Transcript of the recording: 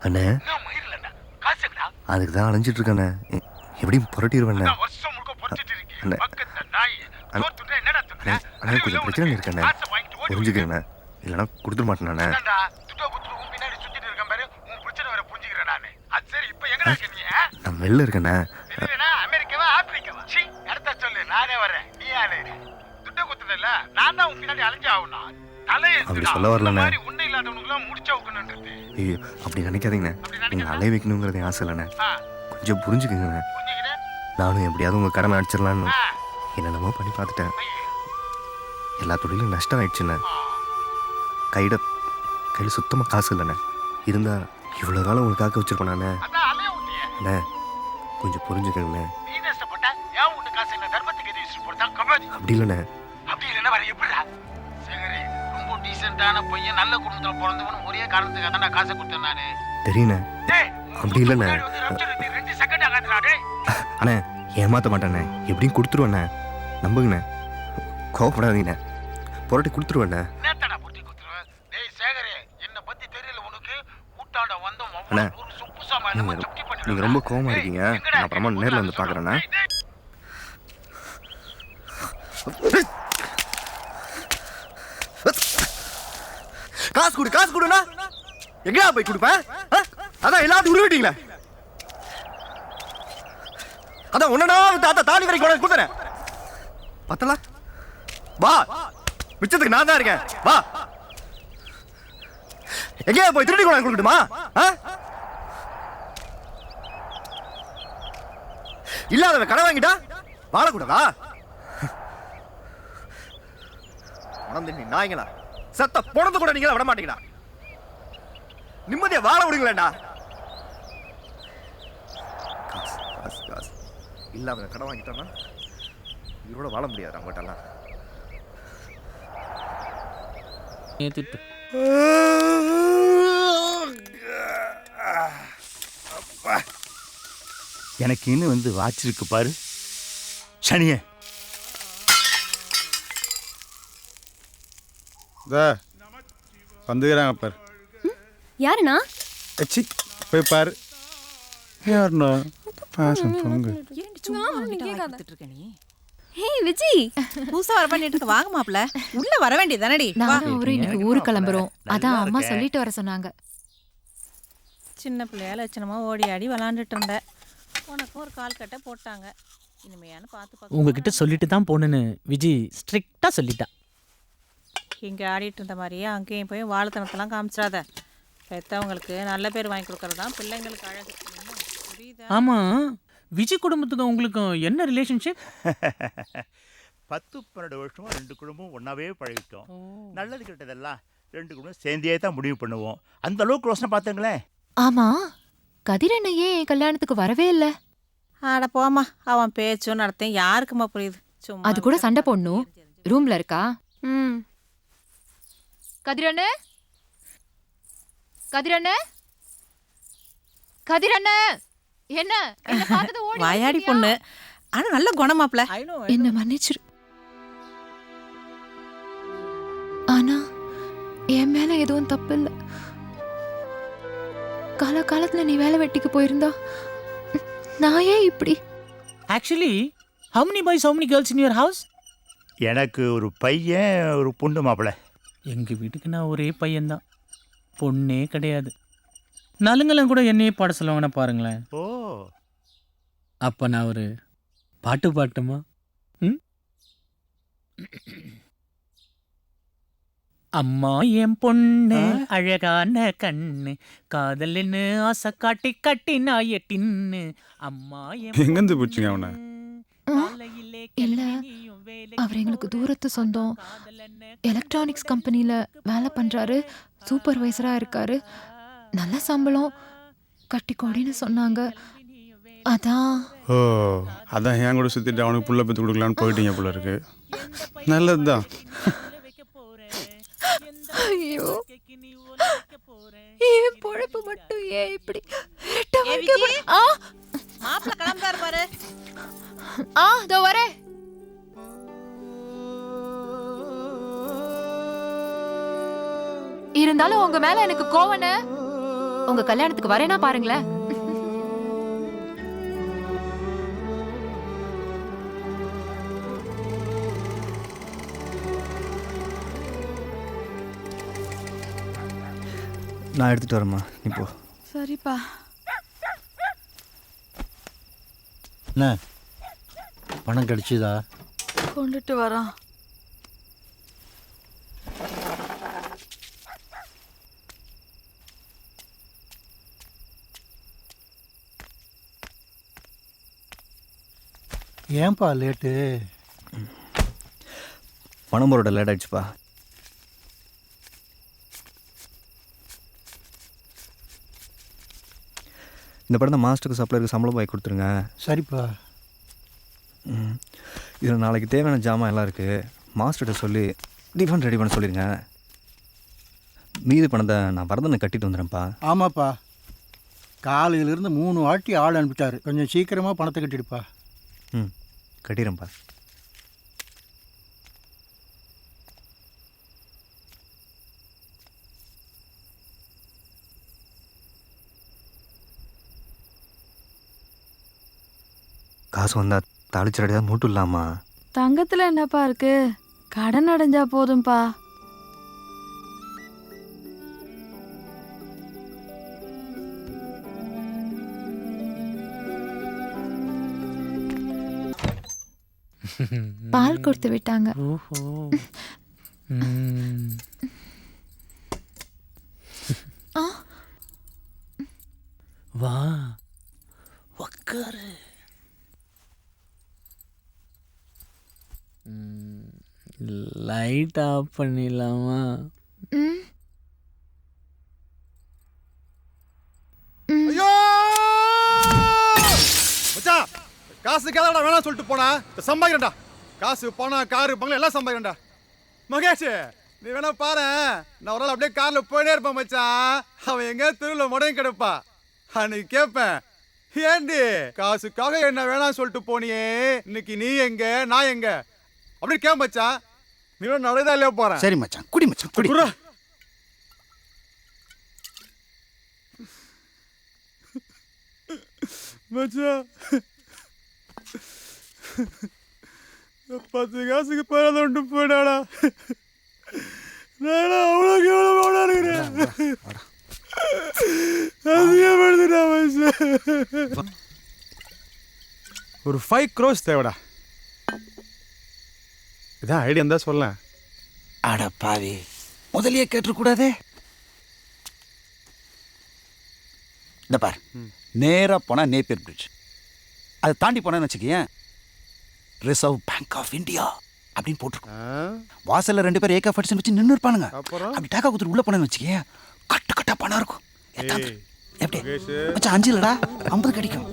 அண்ணே அதுக்கு தான் அலைஞ்சிட்டு இருக்கண்ணே. எப்படியும் புரட்டிடுவேண்ணே. அண்ணே அண்ணே கொஞ்சம் பிரச்சனை இருக்கண்ணே, புரிஞ்சுக்கண்ணே. இல்லைன்னா கொடுத்துட மாட்டேண்ணே. நான் வெளில இருக்கண்ணே. அப்படி சொல்ல வரலண்ணே. ஐயோ அப்படி நினைக்காதீங்கண்ணே. நீங்கள் அலைய வைக்கணுங்கிறது ஆசை இல்லைண்ணே. கொஞ்சம் புரிஞ்சுக்கங்கண்ணே. நானும் எப்படியாவது உங்கள் கடனை அடிச்சிடலான்னு என்னென்னமோ பண்ணி பார்த்துட்டேன். எல்லா தொழிலும் நஷ்டம் ஆயிடுச்சுண்ணே. கையில் சுத்தமாக காசு இல்லைண்ணே. இருந்தால் இவ்வளோ காலம் உங்களுக்கு காக்க வச்சுருப்பேண்ணே. அண்ணே கொஞ்சம் புரிஞ்சுக்கங்கண்ணே. அப்படி இல்லைண்ணே. தெரியுண்ணே. அப்படி இல்லைண்ணே. அண்ணே ஏமாற்ற மாட்டேண்ணே. எப்படியும் கொடுத்துருவேண்ணே. நம்புங்கண்ணே. கோவப்படாதீங்கண்ணே. புரட்டி கொடுத்துருவேண்ணே. அண்ணே நீங்கள் ரொம்ப கோவமாக இருக்கீங்க. நான் அப்புறமா நேரில் வந்து பார்க்குறேண்ணே. காசு கொடுண்ணா. எங்கடா போய் கொடுப்பேன்? அதான் எல்லாத்தையும் உருவிட்டீங்களே. அதான் ஒன்னா தாத்தா தாலி வரைக்கும் கொண்டு கொடுத்துறேன். பத்தல வா, மிச்சத்துக்கு நான் தான் இருக்கேன். வா, எங்கேயா போய் திருடி கொண்டு கொடுக்கட்டுமா? இல்லாதவன் கடை வாங்கிட்டா வாழக்கூடாதா? நாய்ங்களா சத்த பொணந்து கூட நீங்களா விட மாட்டீங்களா? நிம்மதியா வாழ விடுங்களேண்டா. காசு இல்லாத கடை வாங்கிட்டோம்னா இவரோட வாழ முடியாது. அவங்ககிட்டலாம் எனக்கு இன்னும் வந்து வாச்சிருக்கு பாரு சனியே. வந்துக்கிறாங்க பாரு. யாருண்ணா? போய் பாரு யாருண்ணா. பாசம் பொங்கு. ஹே விஜய், புதுசா வர பண்ணிட்டு வாங்க மாப்ள. உள்ள வர வேண்டியதானடி. நானும் அவரு இன்னைக்கு ஊருக்கு கிளம்புறோம். அதான் அம்மா சொல்லிட்டு வர சொன்னாங்க. சின்ன பிள்ளையா லட்சணமா ஓடி ஆடி விளாண்டுட்டு இருந்த. உனக்கு ஒரு கால் கட்டை போட்டாங்க. இனிமையான பார்த்து உங்ககிட்ட சொல்லிட்டு தான் போனேன்னு விஜய் ஸ்ட்ரிக்டா சொல்லிட்டா. இங்கே ஆடிட்டு இருந்த மாதிரியே அங்கேயும் போய் வாழைத்தனத்தெல்லாம் காமிச்சிடாத. பெற்றவங்களுக்கு நல்ல பேர் வாங்கி கொடுக்கறது தான் பிள்ளைங்களுக்கு அழகு. புரியுதா? ஆமா, விஜய் குடும்பத்துக்கும் உங்களுக்கும் என்ன ரிலேஷன்ஷிப்? 10-12 வருஷமா 2 குடும்பம் ஒன்னாவே பழகிட்டோம். நல்லது கெட்டதெல்லாம் 2 குடும்பம் சேர்ந்தே தான் முடிவு பண்ணுவோம். அந்த அளவுக்கு ரோஷனை பார்த்தங்களேன். ஆமா, கதிரண்ணையே கல்யாணத்துக்கு வரவே இல்ல. ஆட போமா, அவன் பேச்சும் நடத்தையும் யாருக்குமா புரியுது? சும்மா அது கூட சண்டை போடணும். ரூம்ல இருக்கா? கதிரண்ணே, கதிரண்ணே, கதிரண்ணே, என்ன வாயாடி பொண்ணு. ஆனா நல்ல குணமாப்ல. என்ன மன்னிச்சிரு. ஆனா என் மேல எதுவும் தப்பு இல்ல. காலகாலத்துல நீ வேலை வெட்டிக்கு போயிருந்தா நான் ஏன் இப்படி? Actually how many boys, how many girls in your house? எனக்கு ஒரு பையன் ஒரு பொண்ணு மாப்பிள்ள. எங்க வீட்டுக்கு நான் ஒரே பையன்தான், பொண்ணே கிடையாது. நலுங்கெல்லாம் கூட என்னையே பாட சொல்லுவாங்கன்னா பாருங்களேன். ஓ, அப்ப நான் ஒரு பாட்டு பாட்டுமா? அம்மா என் பொண்ணு அழகான கண்ணு, காதல்னு ஆசை காட்டி கட்டி நாய டின்னு. அம்மா எங்கேருந்து பிடிச்சிங்க அவனை? இல்ல, அவர் எங்களுக்கு தூரத்து சொந்தம். எலக்ட்ரானிக்ஸ் கம்பெனில வேலை பண்றாரு, சூப்பர்வைசரா இருக்காரு, நல்ல சம்பளம், கட்டி கோடின்னு சொன்னாங்க. அதான் என் கூட சுத்திட்டு அவனுக்கு புள்ள பத்து கொடுக்கலான்னு போயிட்டீங்க போல இருக்கு. நல்லதுதான். ஐயோ, ஏன் பொழப்பு மட்டும் ஏன் இப்படி? மாப்பிள்ள கிளம்புறாரு பாரு. இதோ வரேன். இருந்தாலும் உங்க மேல எனக்கு கோவன. உங்க கல்யாணத்துக்கு வரேனா பாருங்களேன். நான் எடுத்துகிட்டு வரேம்மா, நீ போ. சரிப்பா. என்ன பணம் கிடைச்சிதா? கொண்டுட்டு வரான். ஏன்பா லேட்டு? பணம் போரோட லேட் ஆயிடுச்சுப்பா. இந்த படம் தான் மாஸ்டருக்கு சப்ளைக்கு சம்பளம் வாங்கி கொடுத்துருங்க. சரிப்பா. இதில் நாளைக்கு தேவையான ஜாமான் எல்லாம் இருக்குது. மாஸ்டர்கிட்ட சொல்லி டிஃபன் ரெடி பண்ண சொல்லிடுங்க. மீதி பணத்தை நான் வரதனை கட்டிட்டு வந்துடுறேன்ப்பா. ஆமாப்பா, காலையிலிருந்து 3 வாட்டி ஆள் அனுப்பிட்டாரு. கொஞ்சம் சீக்கிரமாக பணத்தை கட்டிடுப்பா. ம், கட்டிடுறேன்ப்பா. காசு வந்தால் தாளிச்சரடியாக மூட்டும் இல்லாமா? தங்கத்துல என்னப்பா இருக்கு? கடன் அடைஞ்சா போதும்பா. பால் கொடுத்து விட்டாங்க. ஓஹோ. ம். வா உக்காரு. லைட் ஆஃப் பண்ணிடலாமா? ம். ஐயோ மச்சான், காசுக்காக வேணாம் சொல்லிட்டு போனா சம்பாதிக்கிறேன்டா. காசு பணம் காரு பங்களா எல்லாம் சம்பாதிக்கிறேன்டா. மகேஷ், நீ வேணா பாரு, நான் ஒரு நாள் அப்படியே காரில் போயிட்டே இருப்பேன் மச்சான். அவன் எங்க தெருவில் முடையும் கிடப்பா. அன்னைக்கு கேட்பேன், ஏண்டி காசுக்காக என்ன வேணாம் சொல்லிட்டு போனியே, இன்னைக்கு நீ எங்க நான் எங்க அப்படின்னு கேட்ப மச்சான். நீ வேணா நடந்தா இல்லையா போறேன். சரி மச்சான், குடி மச்சான், குடி. மச்சான் 10 காசுக்கு பேரத ஒன்று போயிடாடா. நான் அவ்வளோக்கு எவ்வளோ போடா இருக்கிறேன். ஒரு 5 crores தேவைடா. இதான் ஐடியா இருந்தா சொல்ல. அட பாவி, முதலியே கேட்டுக்கூடாதே. இந்த பார், நேரா போனா நேப்பியர் பிரிட்ஜ், அதை தாண்டி போனேன்னு வச்சுக்கேன் ரிசர்வ் பேங்க் ஆஃப் இந்தியா அப்படின்னு போட்டிருக்கோம். வாசல்ல 2 பேர் ஏகா ஃபட்ஸ் வச்சு நின்று இருப்பானுங்க. அப்படி டேக்கா கொடுத்துட்டு உள்ள போனேன்னு வச்சுக்கேன் கட்டு கட்டா பணம் இருக்கும். எப்படி மச்சான் 5 இல்லடா 50 கிடைக்கும்.